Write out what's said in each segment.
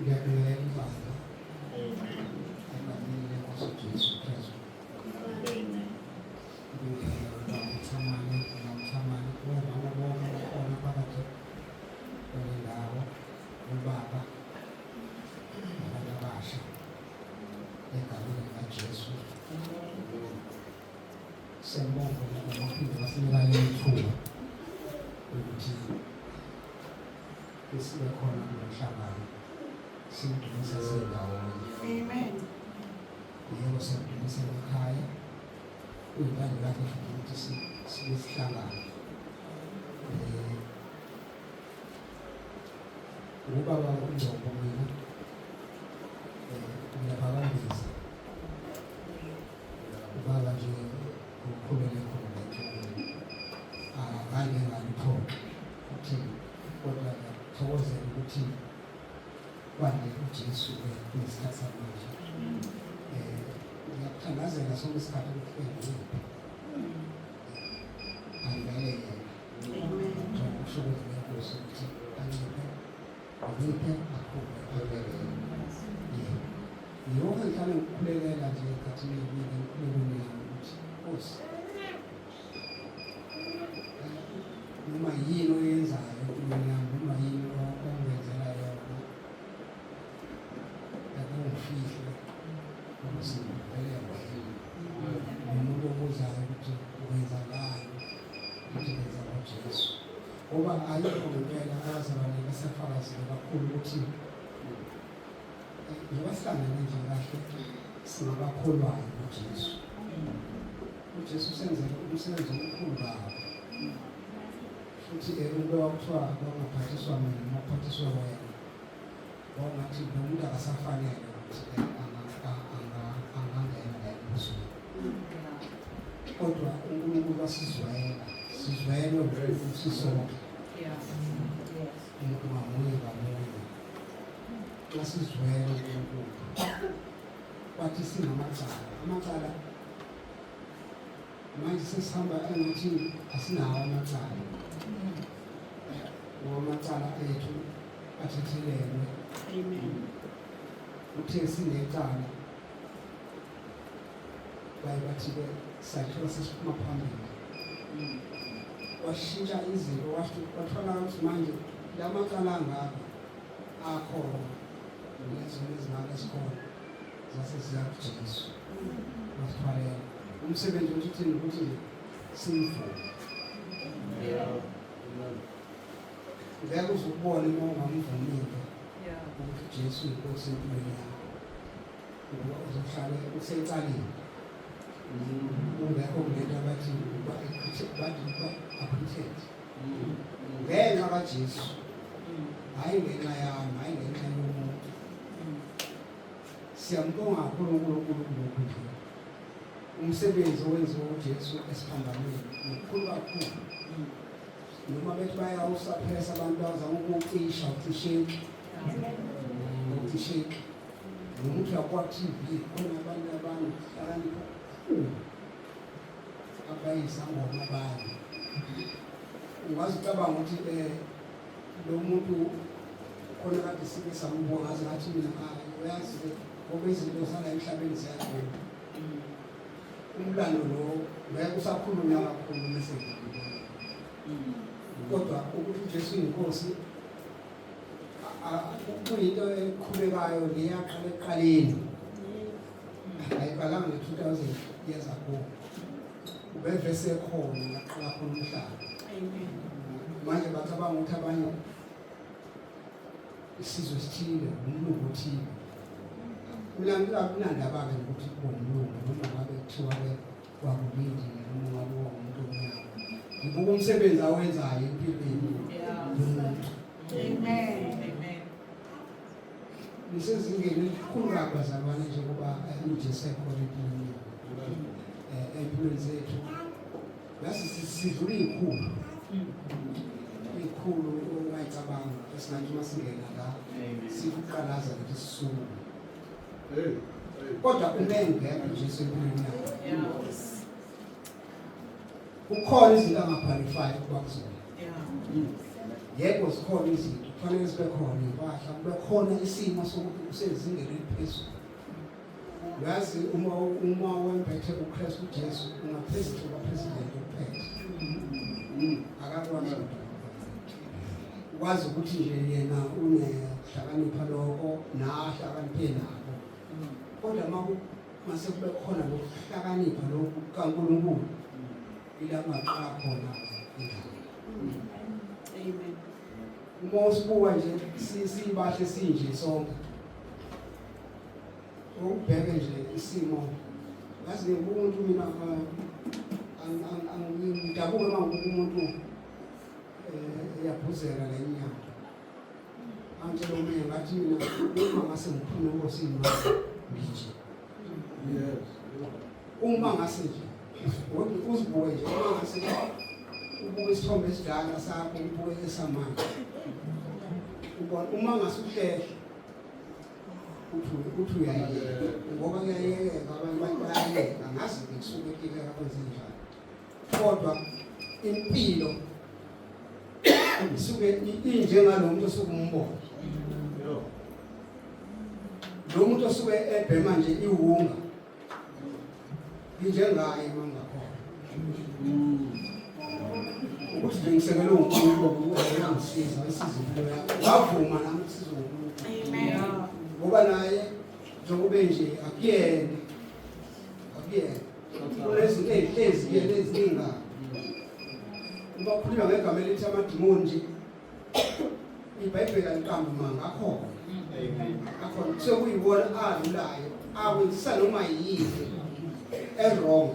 ngiyabingelela ibandla egameni lenkosi uJesu Kristu. Ngiyabingelela uthamani umama bonke bakhona phakathi kwendawo, ubaba nabantu abasha egameni likaJesu. Siyabonga ngokuphinde basinika ithuba ukuthi sibe khona nomhlangano simdumisa sindawonye. Amen. Yebo simdumisa ekhaya uyibani lakhe ukuthi sibe sihlangane. Ubaba uNdlobo mina ngiyababambisa ubaba nje ukukhulele khona ngane ngalithola ukuthi kodwa thokozela ukuthi kwande uJesu kunesikhathi samanje. Ngiyakuthandazela sonke isikhathi ukuthi angivele ukushukuza ngenkosi ukuthi angiphe akhuphe avele yonke ngihlale ngikukhulekela nje ekhathini enkulumeni yami ukuthi Nkosi noma yini oyenzayo empilweni yami, noma yini ongenzela yona akungifihle ukuthi vele umuntu obuzayo ukuthi wenzakani ukuthi wenza ngoJesu, ngoba ayikho ngempela abazalwane besafakazile kakhulu ukuthi njengoba sihlangane nje kahle singabakholwayo ngoJesu. uJesu usenzele umsebenzi omkhulu kabi futhi into wakuthiwa bangaphathiswa mina ngaphathiswa wena, wangathi lo muntu akasafanele ukuthi angangena la embusweni. Kodwa uNkulunkulu wasizwela ukuthi sonke umuntu ngamunye wasizwela uNkulunkulu wathi amacala manje sesihamba engathi asinawo amacala amacala ethu athethelelwe. Amen. Uthe sinecala bathi-ke sakhiwa sesiphuma phambili, washintsha izinto wathola ukuthi manje la macala angaka akhona nezinto ezingaka esikhona zase ziya kuJesu wasithwalela umsebenzi wokuthini ukuthi simvume. Ngeke uzubone uma ungamvumile ukuthi Jesu inkosi empilweni yakho, ngoba uzohlala usecaleni. Ungekho ngento abathi ba-appreciate ngenxa kaJesu, hhayi ngenxa yami, hhayi ngenxa yomuntu. Siyambonga kakhulu uNkulunkulu nje umsebenzi owenziwa uJesu esiphambanweni mkhulu kakhulu. Noma bethi bayawusaphesa abantu bazama ukucisha ucisheki noma uthi yakwa-TV khona abantu abahlakanipha abayizangoma abanye. Ungaze ucabanga ukuthi lo muntu khona kade sike samubonga ngaze ngathi mina uyazi ngoba izinto zala emhlabeni ziyakhona. Umlando lo ngeke usakhulunywa kakhulu mesendlile, kodwa ukuthi uJesu inkosi kuyinto eqhubekayo leyaqala ekuqaleni, ayiqalanga nge-2000 years ago, ubevese khona yaqala khona umhlaba. Manje bacabanga ukuthi abanye isizwe esithile umlungu othile kunandaba-ke ukuthi kuwumlungu noma ngabe kuthiwa-ke kwakulindi noma ngabe umuntu omnyama. Ngibuka umsebenzi awenzayo empilweni yomuntu. Amen. Nisezingeni elikhulu kabi bazalwane njengoba uJesu ekhona empilweni zethu. Bese sidlula iy'khulu ongayicabanga esingathi uma singena la sikuqalaza ukuthi sisuke. Kodwa ungengekho uJesu empilweni yakho. Kukhona izinto angaphalify ukuba kuzona. yebo zikhona izinto kufanele sibe khona impahla kube khona isimo sokuthi usezingeni eliphezulu. Uyazi uma wembethe uKristu Jesu ungaphezulu kwaPresident uPhethe. Akakwazi ukwazi ukuthi nje yena unehlakanipha lokho nahlakaniphe nabo. Kodwa mase kube khona lokuhlakanipha lokhu kaNkulunkulu ilama xa khona endaba. Amen. Uma usibuka nje sibahle sinje sonke. Ubheke nje isimo yazi umuntu mina angidabuke manje umuntu yaphuzela lenyanga. Angitshela mina ngathi mina uma ngase ngiphume enkosini nje. Yes. Uma ngase nje uzibuke nje uma ngase ubuke isithombe esidala sakho ubuke esamanje. Ubona uma ngase uhlehla uthi uyayeka ngoba kuyayeka abantu bayayeka ngazi ngisuke ekile abazenjani. Kodwa impilo isuke injengalomuntu osuke umbona. Lo muntu osuke ebhema nje iwunga injengaye mangakhona. Ukuthi ngisekele uNkulunkulu uyangisiza isizwe yakho. Wavuma nami sizonkulunkulu. Amen. Ngoba naye njengoba nje akuyena kulezinto ezihlezi ezininga uma khuluma ngegama elithi amadimoni nje iBhayibheli aliqamba manga akhona. Akhona sekuyibona adlulayo awenzisa noma yini errong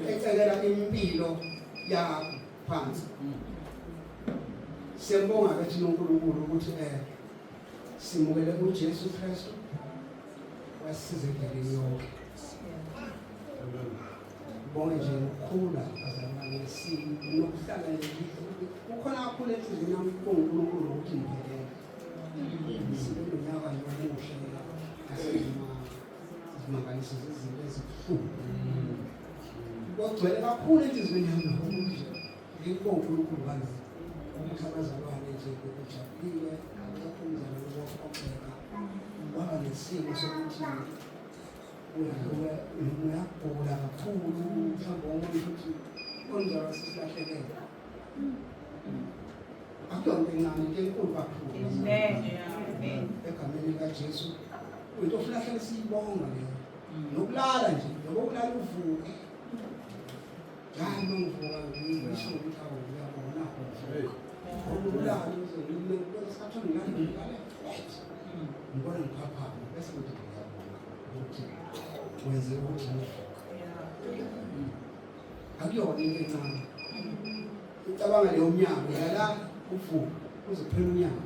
ecekela impilo yakho phansi. Siyabonga kathi uNkulunkulu ukuthi simukele uJesu Kristu wasize endleleni yonke. Bonke nje ukukhula azamane nokuhlala nje kukhona kakhulu enhliziyweni yami uNkulunkulu ukuthi ngiphelele. Sibe nonyaka nje omuhle asemangaliso zezinto ezibuhlungu. Kugcwele kakhulu enhliziyweni yami ukuthi ngibonge uNkulunkulu ngalo ukuthi abazalwane nje bejabulile abaphumzana lokubheka waba nesimo sokuthi uyagula kakhulu mhlawumbe umuntu ukuthi onjalo sisilahlekele. Akuyonto encane into enkulu kakhulu. Egameni likaJesu into ofilahlele siyibonga leyo. Nokulala nje nokulala uvuke. Hayi mangivuka ngisho ukuthi uyabona khona. Ukulala uzoyilele sathona ngale. Ngibona ngiphaphama bese kuthi ngiyabona ukuthi wenze ukuthi akuyona into encane. Ucabanga leyo mnyango yala uvuka uzophela unyaka.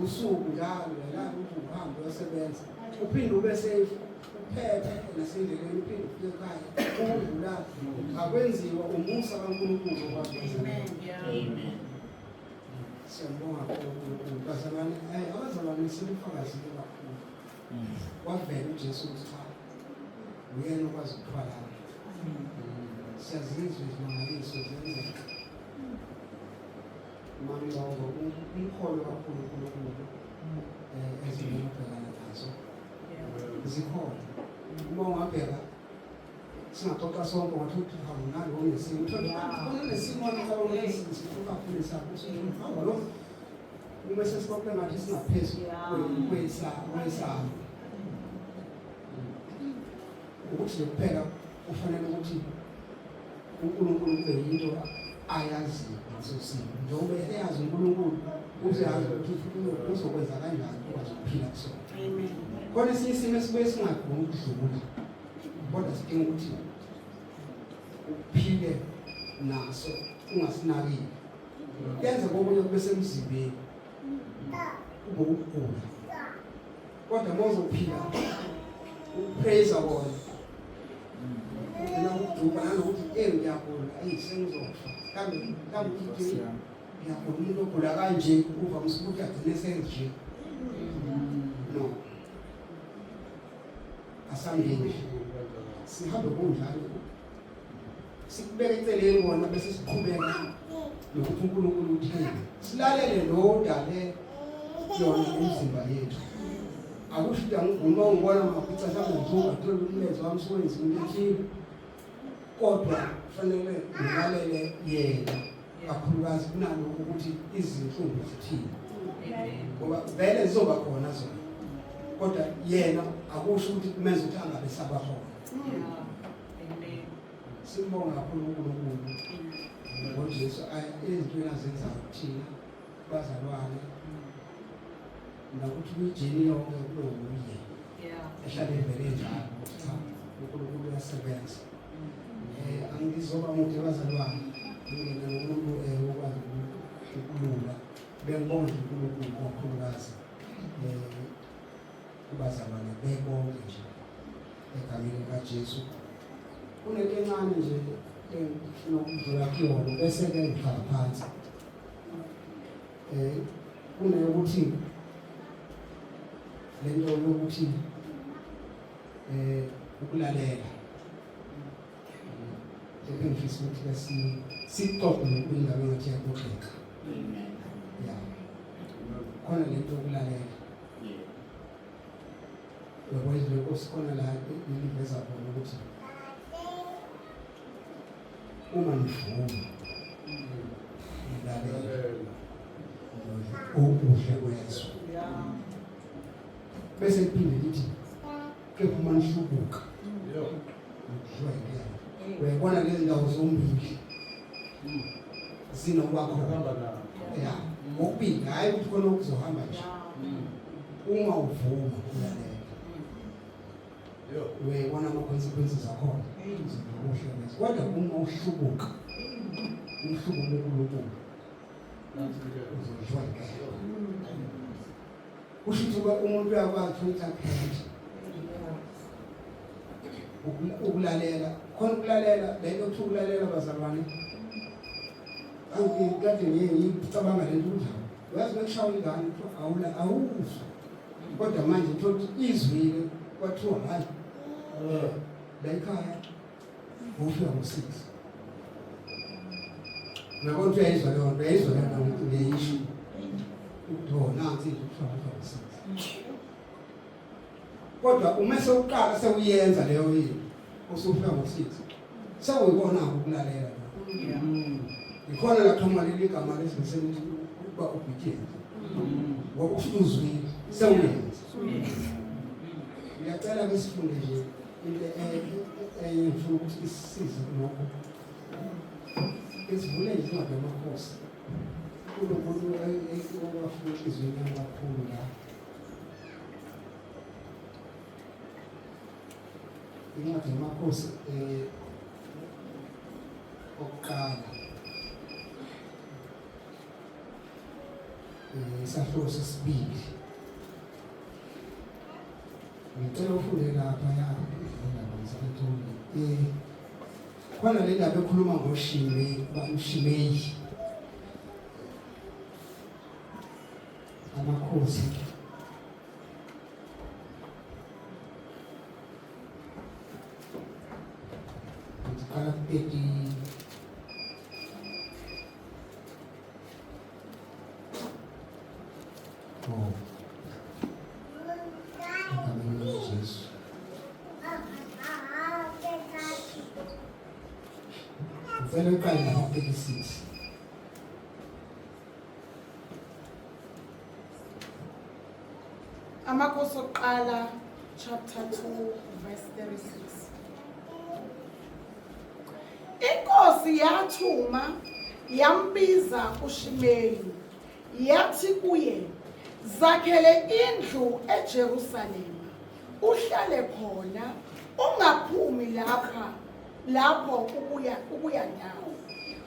Usuku njalo yala ukuthi uhambe uyosebenza. Uphinde ube safe uphephe nasendleleni uphinde ufike ekhaya. Udlula akwenziwa umusa kaNkulunkulu okwazi. Amen. Siyabonga uNkulunkulu. Bazalwane abazalwane simfakazile kakhulu. Wavela uJesu cha uyena okwazi ukuthwala. Siyazizwa izimangaliso zenzeka. Mami bawo umkholo kakhulu uNkulunkulu ezibonakala nazo. Zikhona. Uma ungabheka singaxoxa sonke ngokuthi awunalo nesimo. Uthola nesimo ngicabanga sifuka kakhulu sakho usihamba lo. Uma sesixoxe ngathi singaphezulu kwesamo. Ukuthi kuphela kufanele ukuthi uNkulunkulu kube yinto ayazi ngaso simo. Njengoba eyazi uNkulunkulu uyazi ukuthi uzokwenza kanjani ukwazi ukuphila kusona. Amen. Kodwa isimo esibuye singagcini ukudlula. Kodwa sidinga ukuthi uphile naso ungasinakile. Yenza kokunye kube semzimbeni. Ube ukugula. Kodwa mozophila upraise wona. Ukuduka nanokuthi ngiyagula ayisengizofa. Kambe ukuthi ngiyagula umuntu ogula kanje uva msukuthi agcine senje. No. Asangeni. Sihambe kunjalo. Sikubeka eceleni bona bese siqhubeka nokuthi uNkulunkulu uthini silalele lo dale yona umzimba yethu akusho ukuthi angibona ngibona maphutsa mhlawumbe ngithuka thola umlenze wami sowenza into ethile kodwa kufanele ngilalele yena kakhulukazi kunalokho ukuthi izinhlungu zithini ngoba vele zizoba khona zona kodwa yena akusho ukuthi kumenza ukuthi angabe sabakhona. Simbonga kakhulu uNkulunkulu ngoJesu izinto azenzayo kuthina bazalwane nokuthi kujeni yonke kulokuye ehlale vele njalo cha uNkulunkulu uyasebenza. Angizoba mude bazalwane ngene nomuntu okwazi ukukhulula bengibonga uNkulunkulu kakhulukazi kubazalwane bebonke nje egameni likaJesu. Kunento encane nje engifuna ukudlula kuyona bese ke ngihlala phansi kunokuthi lento yokuthi ukulalela ngifisa ukuthi sixoxe nokulinga ngathi yakuxoxa ya khona lento yokulalela lokho lokho sikhona la iliveza khona ukuthi uma nifuna ilalela okuhle kweso bese iphinde lithi kepha uma nihlubuka uyabona lezi ndawo zombili zinokwakho ya ngokubili hayi ukuthi khona ukuzohamba nje uma uvuma ulalela uyabona ama-consequences akhona izinto kuhle kodwa uma uhlubuka uNkulunkulu uzojwayela kusho ukuthi umuntu uyakwazi ukuthi aphethe ukulalela khona ukulalela lento ukuthi ukulalela bazalwane angikade ngicabanga lento kunjalo uyazi bekushawa ingane awuzwa kodwa manje thothi izwile kwathiwa hayi la ekhaya ufika ngo-6 uyabona ukuthi uyayizwa leyo nto uyayizwa lana ukuthi ngiyisho ukuthi nansi ufika ngo-6 kodwa uma sewuqala sewuyenza leyo yini usufika ngo-6 sewuyibona ukulalela ikhona la thoma leli igama lesingisithi ukuba obedient ngoba usuzwile sewuyenza. Ngiyacela besifunde nje into engifuna ukuthi isisize lokho esivule nje incwadi yamakhosi kunomuntu owafuna izwini kakhulu la incwadi yamakhosi okuqala isahluko sesibili ngicela ufunde lapha ya khona le ndaba ekhuluma ngoShimeyi amakhosi ngicela kupeti Vele uqale lapha 36 Amakhosi okuqala chapter 2 verse 36. Inkosi yathuma yambiza uShimeyi yathi kuye zakhele indlu eJerusalema uhlale khona ungaphumi lapho ukuya nawo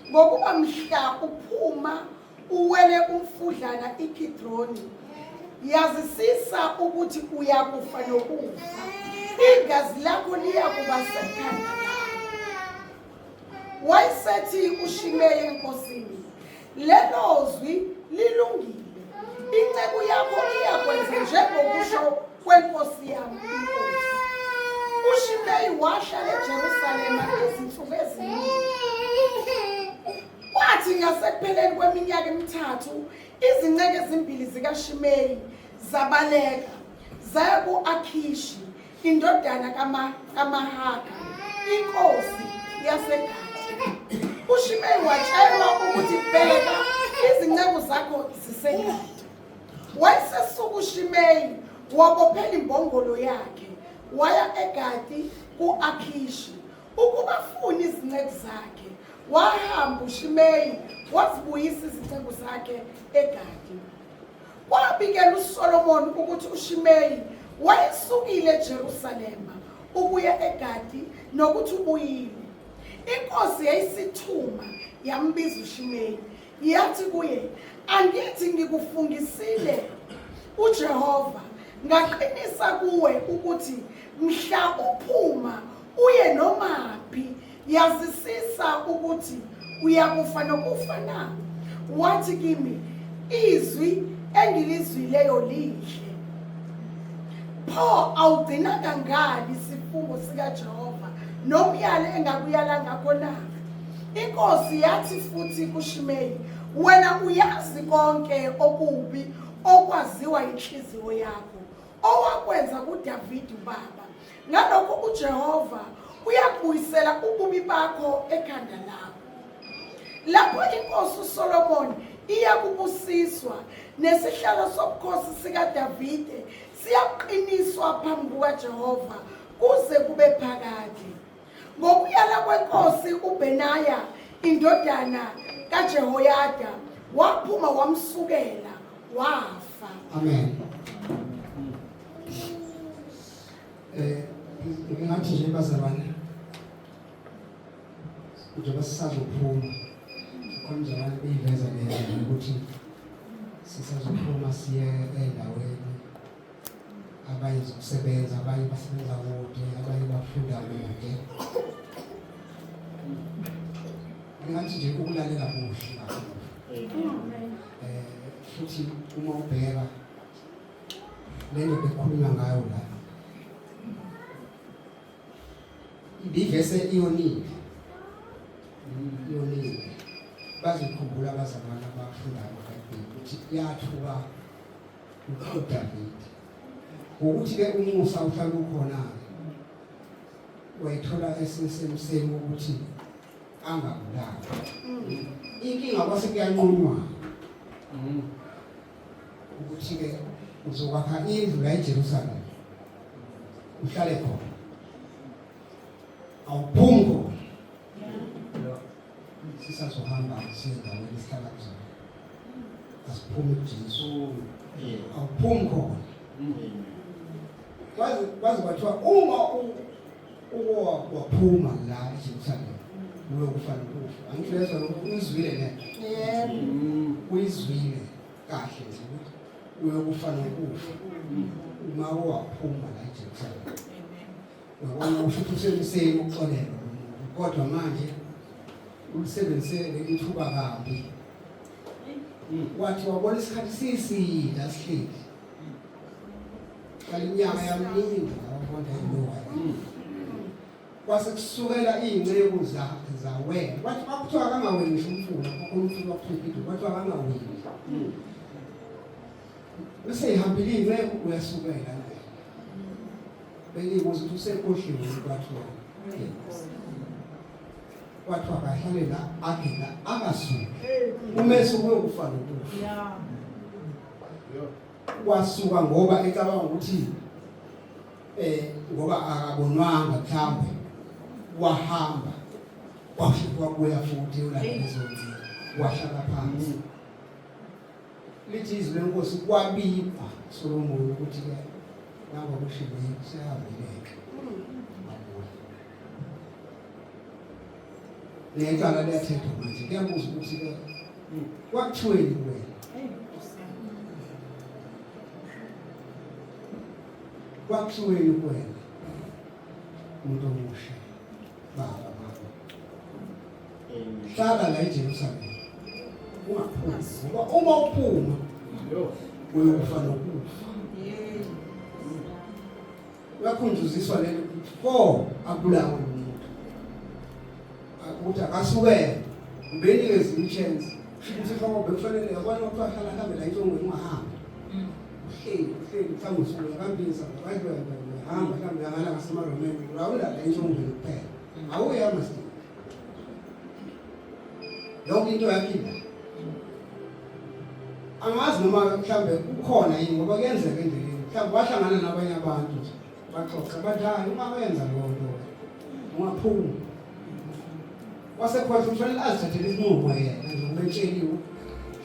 ngokuba mhla uphuma uwele umfudlana iKidroni yazisisa ukuthi uyakufa nokufa igazi lakho liyakuba sekhanda wayesethi uShimeyi enkosini lelozwi lilungile inceku yakho iyakwenza njengokusho kwenkosi yami inkosi. uShimeyi wahlala eJerusalema izinsuku eziningi Kwathi ngasekupheleni kweminyaka emithathu izinceke ezimbili zikaShimeyi zabaleka zaya ku-Akhishi indodana kaMahaka inkosi yaseGati. uShimeyi watshelwa ukuthi bheka izinceku zakho ziseGati. Wayesesuka uShimeyi wabophela imbongolo yakhe waya eGati ku-Akhishi ukuba afune izinceku zakhe. Wahamba uShimeyi wazibuyisa izinceku zakhe eGati. Kwabikela uSolomon ukuthi uShimeyi wayesukile eJerusalema ukuya eGati nokuthi ubuyile. Inkosi yayisithuma yambiza uShimeyi yathi kuye, angithi ngikufungisile uJehova ngaqinisa kuwe ukuthi mhla uphuma uye nomaphi yazisisa ukuthi uyakufa nokufa na. Wathi kimi, izwi engilizwileyo lihle. Pho awugcina kangani isifungo sikaJehova nomyalo engakuyala ngakho na? Inkosi yathi futhi kuShimeyi, wena uyazi konke okubi okwaziwa inhliziyo yakho owakwenza kuDavide ubaba. Ngalokho uJehova uyabuyisela ububi bakho ekhanda lakho. Lapho inkosi uSolomon iyakubusiswa nesihlalo sobukhosi sikaDavide siyaqiniswa phambi kukaJehova kuze kube phakade. Ngokuyala kwenkosi uBenaya indodana kaJehoyada waphuma wamsukela wafa. Amen. Ngingathi nje bazalwane njengoba sisazophuma konjani beyiveza leyo ukuthi sisazophuma siye endaweni abanye zokusebenza, abanye basebenza kude, abanye bafunda kude. Ngingathi nje ukulalela kuhle futhi uma ubheka lento bekhulunywa ngayo la ibivese iyonile bazikhumbula abazalwane abafundayo eBhayibheli ukuthi yathuka uDavide ngokuthi-ke umusa uhlala ukhona wayithola esesemsemo ukuthi angabulali. Inkinga kwase kuyanqunywa ukuthi-ke uzokwakha indlu la eJerusalema uhlale khona, awuphumi khona. Sisazohamba siye endaweni esihlala kuzona, asiphumi kuJesu, awuphumi khona. Kwazi kwathiwa uma waphuma la eJerusalema uyokufa nokufa. Angithi lezo uyizwile lento? Uyizwile kahle nje ukuthi uyokufa nokufa uma waphuma la eJerusalema. Uyabona ukuthi usemseni ukuxolela kodwa manje ulisebenzise ithuba kabi. Wathi wabona isikhathi sisida sihleli iminyaka yaminingi awabona yilowa. Kwase kusukela iy'nceku zawena bathi bakuthiwa kangaweni ngisho umfula umfula wakuthiwa bathi kangaweni bese ihambile iy'nceku uyasukela naye belibuza ukuthi usekhohliwe kwathiwa kahlale la agena angasuki umese ukuyokufa nokufa. Wasuka ngoba ecabanga ukuthi ngoba akabonwanga mhlawumbe wahamba wabuya futhi ulalezonzi wahlala phansi. Lithi izwi lenkosi kwabikwa Solomon ukuthi-ke nabo kuShimeyi seyabileke necala liyathethwa manje. Kuyabuza ukuthi-ke kwakuthiweni kuwena? Kwakuthiweni kuwena umuntu omusha baba hlala la eJerusalema ungaphumi ngoba uma uphuma uyokufa nokufa. Uyakhunjuziswa lento ukuthi abulawe umuntu ukuthi akasukele ubenikeza i-chance ukuthi ngoba bekufanele yabona ukuthi ahlala hambe la intshongweni ungahamba uhleli mhlawumbe usuke yakambisa abantu hamba mhlawumbe yangala ngasemaromeni awula la intshongweni kuphela awuyama sini yonke into yaphila angazi noma mhlawumbe kukhona yini ngoba kuyenzeka endleleni mhlawumbe wahlangana nabanye abantu baxoxa bathi hayi uma wenza lonto ungaphuma wasekhona kufanele azithathele isinqumo yena ngokutsheliwe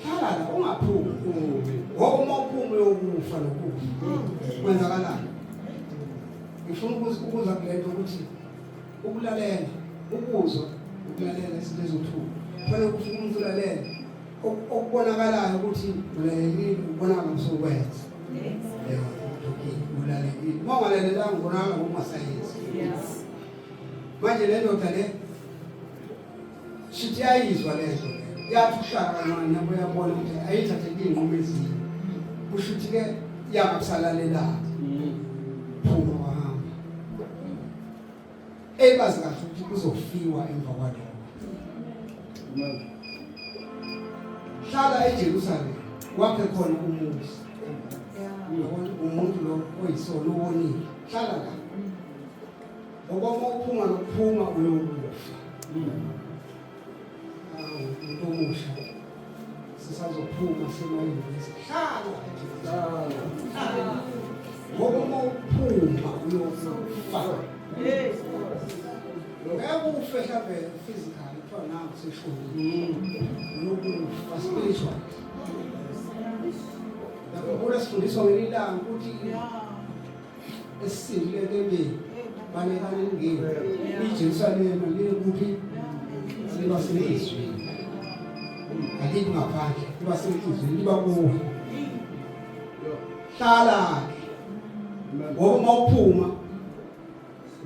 hlala la ungaphumi ngoba uma uphuma uyokufa nokufa kwenzakalani ngifuna ukuza kulento ukuthi ukulalela ukuzwa ukulalela izinto ezothuka kufanele kufike umuntu ulalela okubonakalayo ukuthi ulalelile ubonakala usokwenza ulalelile uma ungalalelanga ubonakala ngokungasayenzi manje le ndoda le shithi yayizwa lento yathi ukuhlala kancane yabo yabona ukuthi ayithathele iy'nqumo ezinye kusho ukuthi-ke yangakusalalelanga phuma wahamba ebazi kahle ukuthi kuzofiwa emva kwalokho hlala eJerusalem wakhe khona umuzi umuntu lo oyisona uwonile hlala la ngoba uma uphuma nokuphuma uyokufa umuntu omusha sisazophuma semayunivesi hlala ngoba uma uphuma uyokufa uyakufe mhlawumbe physical kuthiwa nangu seshoni uyokufa spiritual yakhumbula sifundiswa ngelilanga ukuthi esisindile entembeni banekane ningeni iJerusalema likuphi liba senhlizweni alithi ngaphandle liba senhlizweni liba kuwe hlala ngoba uma uphuma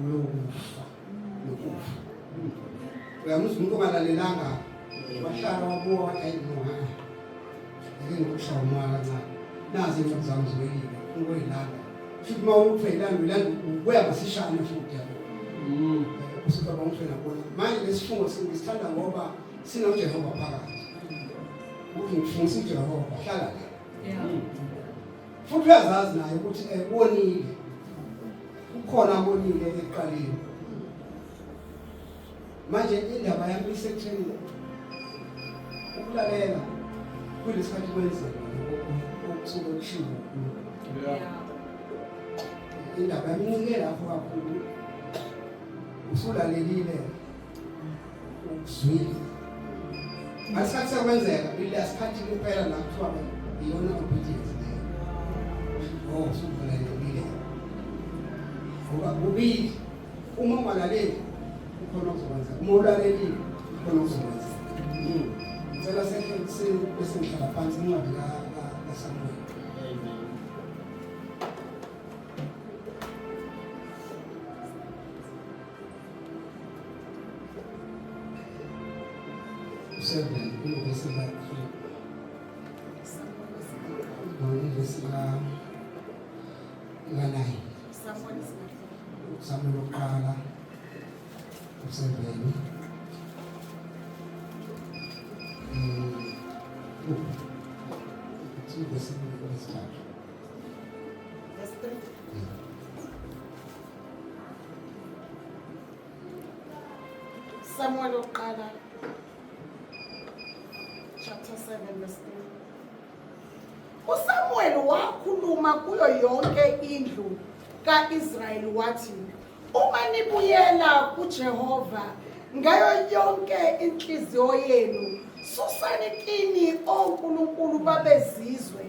uyokufa nokufa uyamuzi umuntu ongalalelanga wahlala wabuka wathi hayi noha ake ngikushaya umoya kancane nazi izinto zami ziwelile ngoyilanda futhi uma ulanda ubuya ngasishane futhi yabo usuka bangifela khona manje lesifungo singithanda ngoba sinoJehova phakathi ukuthi ngifungisa uJehova hlala la futhi uyazazi naye ukuthi ubonile ukhona abonile ekuqaleni manje indaba yami isekutheni ukulalela kulesikhathi kwenzeka okusuke kushiwo indaba yami lapho kakhulu usulalelile ukuzwile asikhathi sekwenzeka ile sikhathi kuphela la kuthiwa iyona obedience leyo usulalelile ngoba kubili uma ungalaleli ukhona ukuzokwenza uma ulalelile ukhona ukuzokwenza ngicela sehle besengihlala phansi incwadi kaSamuel seven verse 3 verse 9 Samuel uqala useveni verse 3 Samuel uqala chapter 7 verse 3. uSamuel wakhuluma kuyo yonke indlu kaIsrayeli wathi uma nibuyela kuJehova ngayo yonke inhliziyo yenu susani kini onkulunkulu babezizwe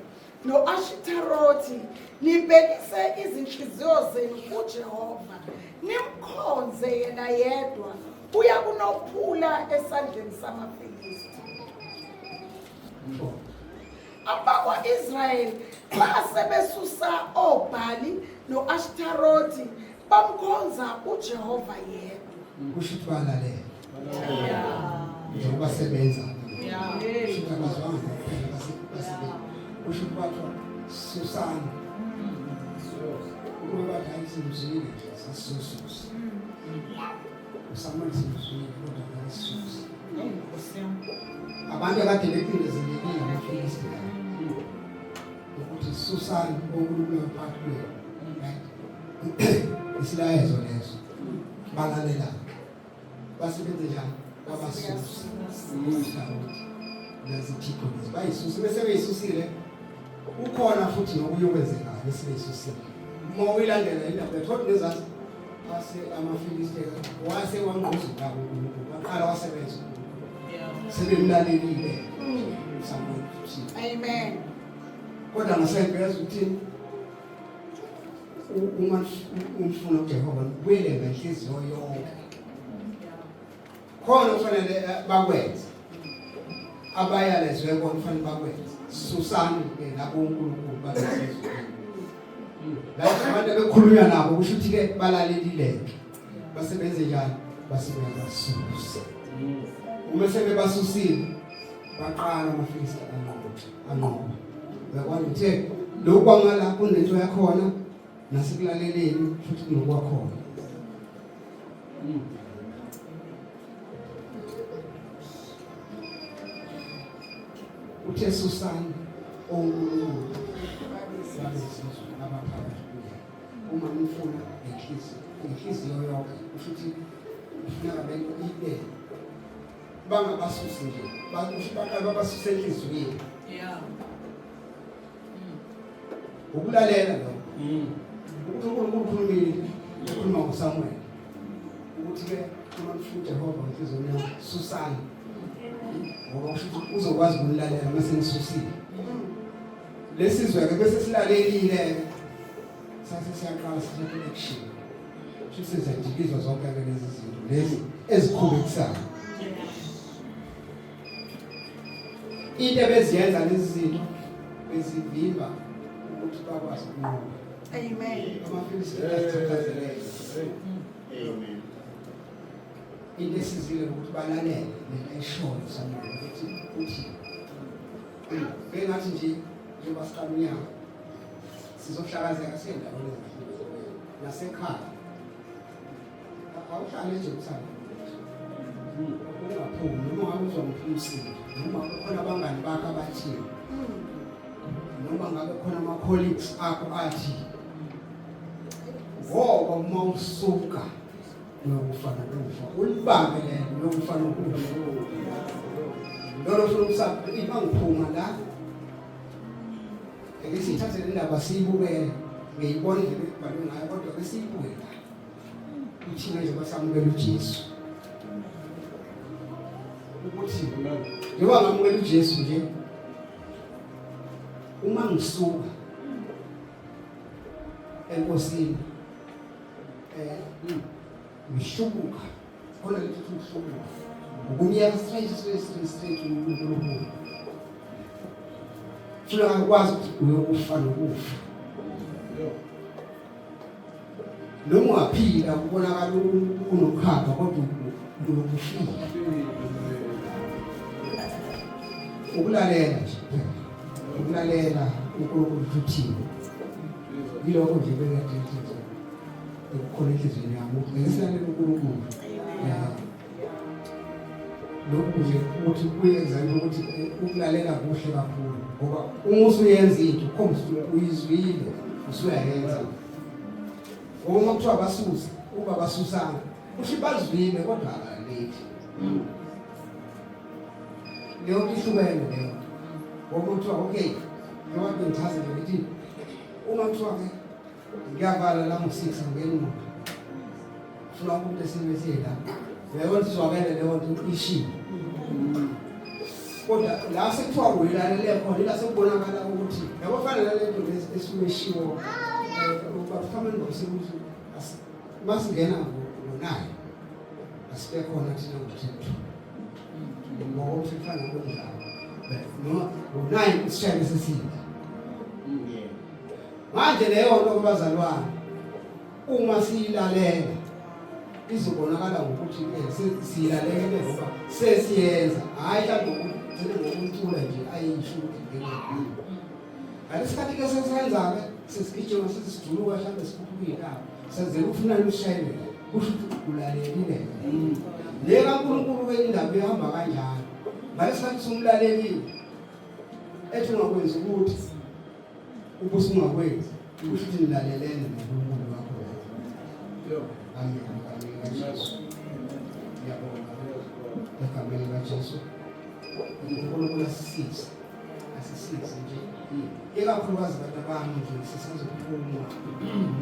noAshitarothi nibekise izinhliziyo zenu kuJehova nimkhonze yena yedwa uyakunophula esandleni samaFilisti. Abakwa-Israyeli base besusa oBhali noAshtarothi bamkhonza uJehova yedwa. Kusho ukuthi balalela njengoba sebenza kusho abazwanga basebenza kusho ukuthi bathi susana uma bathi hayi simzwile sasisusa uSamuel simzwile kodwa akasisusa abantu akade becindezelekile amaFilistiya ukuthi susani onkulunkulu phakathi kwenu, right? Isilayezo leso balalela basebenze njani babasusa nezithixo lezi bayisusa bese beyisusile ukhona futhi nokuyokwenzeka bese beyisusile uma uyilandela indaba yethu nezazi ase amaFilistiya wase wangquzuka uNkulunkulu waqala wasebenza sebemlalelile Samuel. Amen. Kodwa ngasengeza ukuthi uma umfuna uJehova ubuyele ngenhliziyo yonke. Khona kufanele bakwenze. Abayalezwe kona kufanele bakwenze. Susani ke labo uNkulunkulu balenhliziyo. La abantu bekhulunywa nabo kusho ukuthi ke balalelile. Basebenze njani? Basebenza basusa. Uma sebebasusile baqala amaFilistiya anqoba. Uyabona ukuthi lokhu kwangala kunento yakhona nasekulaleleni futhi kunokwakhona. Uthe susani onkulunkulu babesizwe abaphakathi kuye. Uma nifuna inhliziyo yonke futhi ufuna abantu ibe bangabasusi nje baqala babasuse enhliziyweni. Ukulalela lo ukuthi uNkulunkulu ukhulumile ukhuluma ngoSamuel ukuthi ke uma ufuna uJehova ngenhliziyo yakho susani ngoba uzokwazi ukulalela mase nisusile. Lesizwe ke bese silalelile sase siyaqala sithathe action futhi sizadikizwa zonke lezi zinto lezi ezikhubekisayo. Into beziyenza lezi zinto bezivimba ukuthi bakwazi ukunqoba. Amen. AmaFilistiya ayathathazeleka. Amen. Into esizile ukuthi balalele lento eshoyo Samuel ukuthi bengathi nje njengoba siqala unyaka sizohlakazeka sendaweni ezihlukile nasekhaya. Awuhlale nje uthanda. Ungaphumi noma ngabe uzomphusile noma khona abangani bakho abathile. Noma ngabe khona ama-colleagues akho athi ngoba uma usuka uyokufana nokufa ulibambe lelo uyokufana nokufa lolo ufuna ukusapha ibangiphuma la ekisithathe indaba siyibukele ngiyibona nje bekubhalwe ngayo kodwa besiyibukele uthina nje basamukela uJesu ukuthi njengoba ngamukela uJesu nje uma ngisuka enkosini ngihlubuka khona lethi ukuhlubuka ukunyaka straight uNkulunkulu funa ukwazi ukuthi uyokufa nokufa noma ungaphila kubonakala unokhamba kodwa uyokufika ukulalela nje ukulalela uNkulunkulu futhi yilokho nje bekade nje ukukhona enhliziyweni yami ngesilalela uNkulunkulu lokhu nje ukuthi kuyenza ukuthi ukulalela kuhle kakhulu ngoba uma usuyenza into khomba uyizwile usuyayenza uma kuthiwa basusa uba basusana uthi bazwile kodwa akalethi leyo ihlukene leyo ngoba kuthiwa okay njengoba bengichazele ukuthi uma kuthiwa ke ngiyavala la ngo-6 ngene emuva funa umuntu esimesiye la uyabona sizwakele leyo nto ishiwe kodwa la sekuthiwa uyilalele khona ila sekubonakala ukuthi yabo fanele nalento esuke eshiwo bafamani ngomsebenzi masingena ngonayo asibe khona thina ngomthetho ngoba umfana ngokunjalo no ngonayo isishayelo sesibili manje leyo nto kubazalwane uma siyilalela izobonakala ngokuthi siyilalele ngoba sesiyenza hayi mhlawumbe ngokuthula nje ayisho ukuthi ngeke alesikhathi ke sesenza ke sesigijima sesijuluka mhlawumbe sikhuluma senze ufuna ushayela kusho ukuthi ulalelile leka uNkulunkulu wendaba ehamba kanjalo ngalesikhathi somlaleli ethi ungakwenza ukuthi ubusungakwenzi ukuthi nilalelene noNkulunkulu wakho amen kaJesu yabonga egameni kaJesu uNkulunkulu asisize nje ikakhulukazi abantu abami nje sisazophuma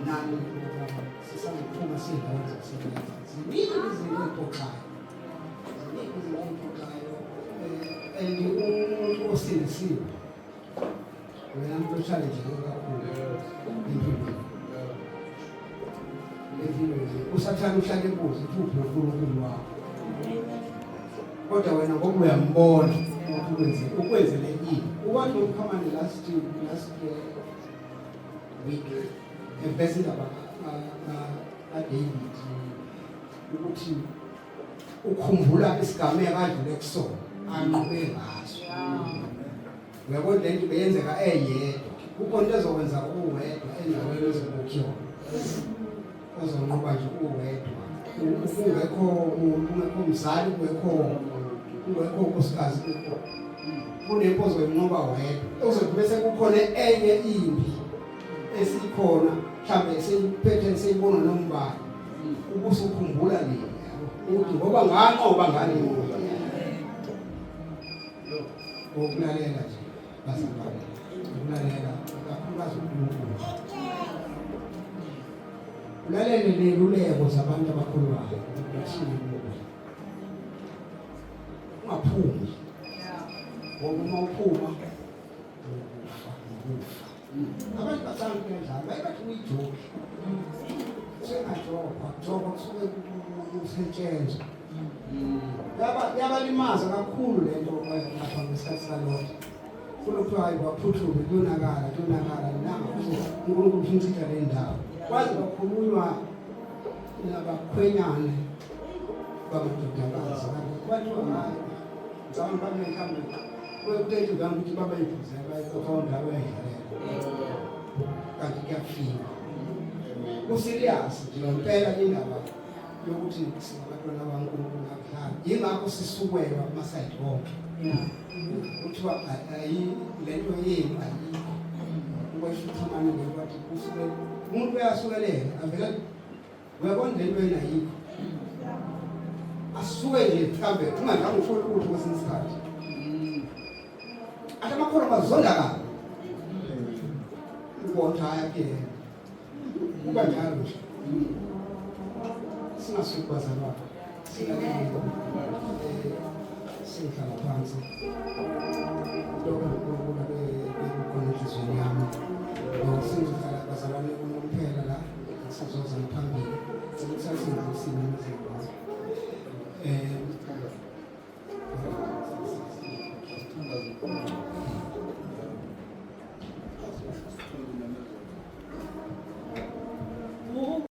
nani sisazophuma sindawo zasebenza ziningi izinto ezixoxayo and umuntu osindisiwe wena muntu challenge kakhulu empilweni usathana uhlale kuze uthuphe uNkulunkulu wakho kodwa wena ngoba uyambona ukuthi ukwenzele yini ubantu ukhamane last week evesela David ukuthi ukhumbula isigameko adlule kusona anqobe ngaso uyabona lento beyenzeka eyedwa kukhona into ezokwenza uwedwa endaweni ezokukhiwa ozonqoba nje uwedwa ungekho umuntu ungekho mzali ungekho unkosikazi kunempo ozoyinqoba wedwa uzothi bese kukhona enye impi esikhona mhlambe seyiphethe seyibona nombani ubusukhumbula nini ukuthi ngoba nganqoba ngani ukulalela nje basabale ukulalela kakhulukazi uNkulunkulu ulalele leluleko zabantu abakholwayo ukuthi ungaphumi ngoba uma uphuma ukufa abantu basanke njalo bayibathi uyijoke sengajoba kusuke kusetshenzwa yabalimaza kakhulu lento lapha ngesikhathi salokho kulokuthiwa hayi baphuthume kuyonakala nanga uNkulunkulu uphindisa le ndawo kwazi bakhulunywa nabakhwenyane bamadodakazi kwathiwa hayi ngicabanga babe mhlawumbe kwekutethe ngami ukuthi baba yiphuze bayifunda bayidlalela kanti kuyafika userious nje ngempela indaba yokuthi singabantwana baNkulunkulu ngaphandle yingakho sisukwelwa amasayidi wonke kuthiwa ayi lento yenu ayikho ukweshuthamana ngekwathi kusuke umuntu uyasukelela avela uyabona lento yena ayikho asuke nje mhlambe ungadlanga ufuna ukuthi kwesinye isikhathi ate amakhono bazondakala ubona yakhe kuba njalo nje singasukubazalwa sihlala phansi lokho kukhona enhliziyweni yami